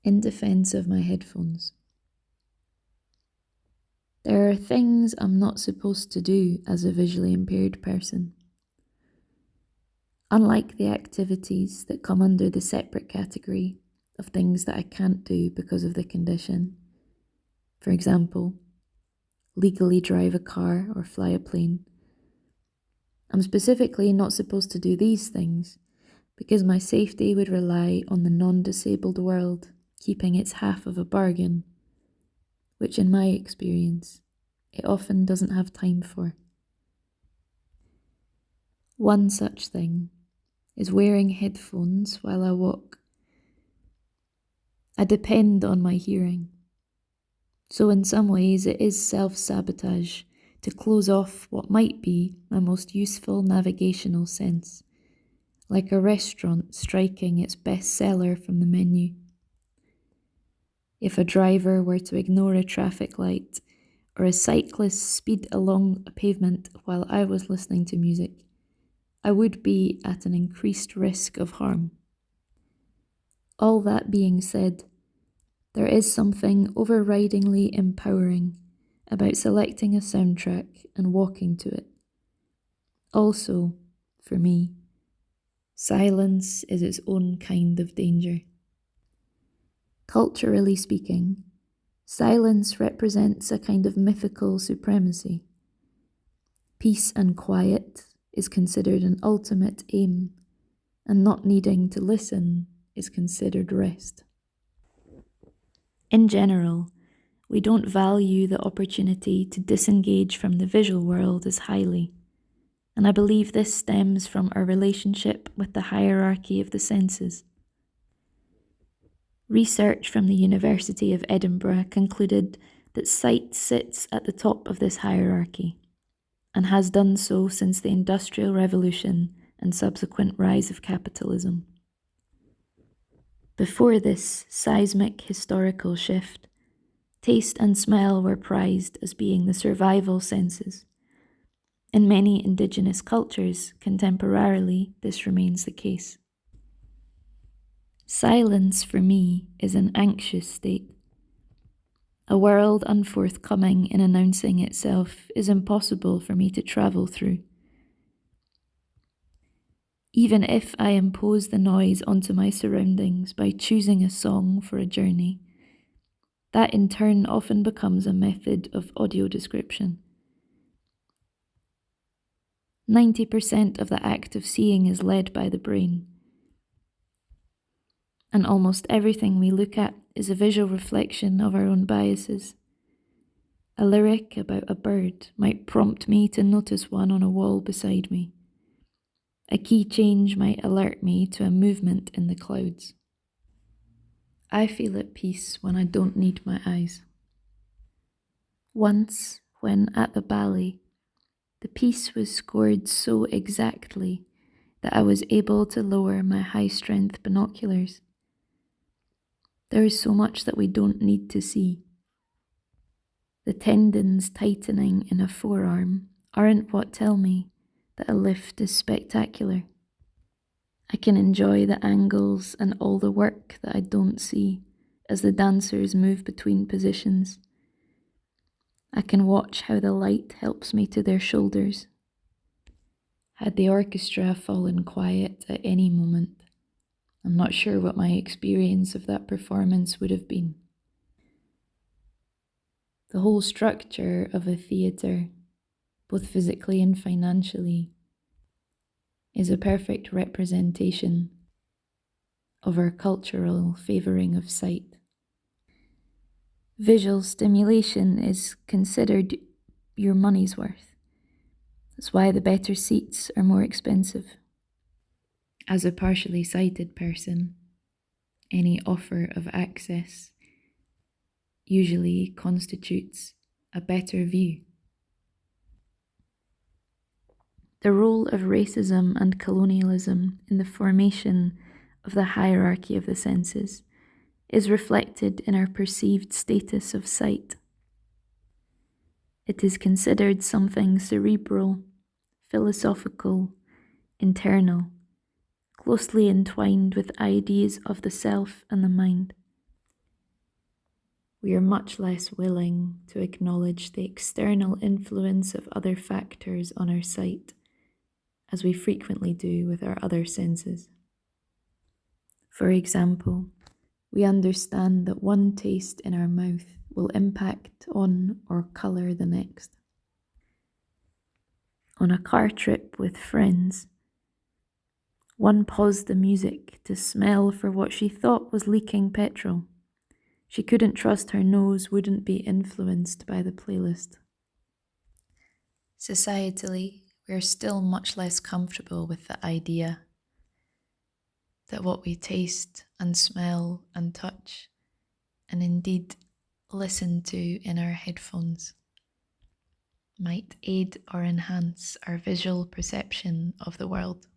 in defense of my headphones. There are things I'm not supposed to do as a visually impaired person. Unlike the activities that come under the separate category of things that I can't do because of the condition, for example, legally drive a car or fly a plane, I'm specifically not supposed to do these things because my safety would rely on the non-disabled world keeping its half of a bargain, which in my experience, it often doesn't have time for. One such thing is wearing headphones while I walk. I depend on my hearing. So in some ways it is self-sabotage to close off what might be my most useful navigational sense, like a restaurant striking its best seller from the menu. If a driver were to ignore a traffic light or a cyclist speed along a pavement while I was listening to music, I would be at an increased risk of harm. All that being said, there is something overridingly empowering about selecting a soundtrack and walking to it. Also, for me, silence is its own kind of danger. Culturally speaking, silence represents a kind of mythical supremacy. Peace and quiet is considered an ultimate aim, and not needing to listen is considered rest. In general, we don't value the opportunity to disengage from the visual world as highly, and I believe this stems from our relationship with the hierarchy of the senses. Research from the University of Edinburgh concluded that sight sits at the top of this hierarchy, and has done so since the Industrial Revolution and subsequent rise of capitalism. Before this seismic historical shift, taste and smell were prized as being the survival senses. In many indigenous cultures, contemporarily, this remains the case. Silence, for me, is an anxious state. A world unforthcoming in announcing itself is impossible for me to travel through. Even if I impose the noise onto my surroundings by choosing a song for a journey, that in turn often becomes a method of audio description. 90% of the act of seeing is led by the brain, and almost everything we look at is a visual reflection of our own biases. A lyric about a bird might prompt me to notice one on a wall beside me. A key change might alert me to a movement in the clouds. I feel at peace when I don't need my eyes. Once, when at the ballet, the piece was scored so exactly that I was able to lower my high-strength binoculars. There is so much that we don't need to see. The tendons tightening in a forearm aren't what tell me that a lift is spectacular. I can enjoy the angles and all the work that I don't see as the dancers move between positions. I can watch how the light helps me to their shoulders. Had the orchestra fallen quiet at any moment, I'm not sure what my experience of that performance would have been. The whole structure of a theatre, both physically and financially, is a perfect representation of our cultural favouring of sight. Visual stimulation is considered your money's worth. That's why the better seats are more expensive. As a partially sighted person, any offer of access usually constitutes a better view. The role of racism and colonialism in the formation of the hierarchy of the senses is reflected in our perceived status of sight. It is considered something cerebral, philosophical, internal, closely entwined with ideas of the self and the mind. we are much less willing to acknowledge the external influence of other factors on our sight, as we frequently do with our other senses. For example, we understand that one taste in our mouth will impact on or colour the next. On a car trip with friends, one paused the music to smell for what she thought was leaking petrol. She couldn't trust her nose wouldn't be influenced by the playlist. Societally, we are still much less comfortable with the idea that what we taste and smell and touch, and indeed listen to in our headphones, might aid or enhance our visual perception of the world.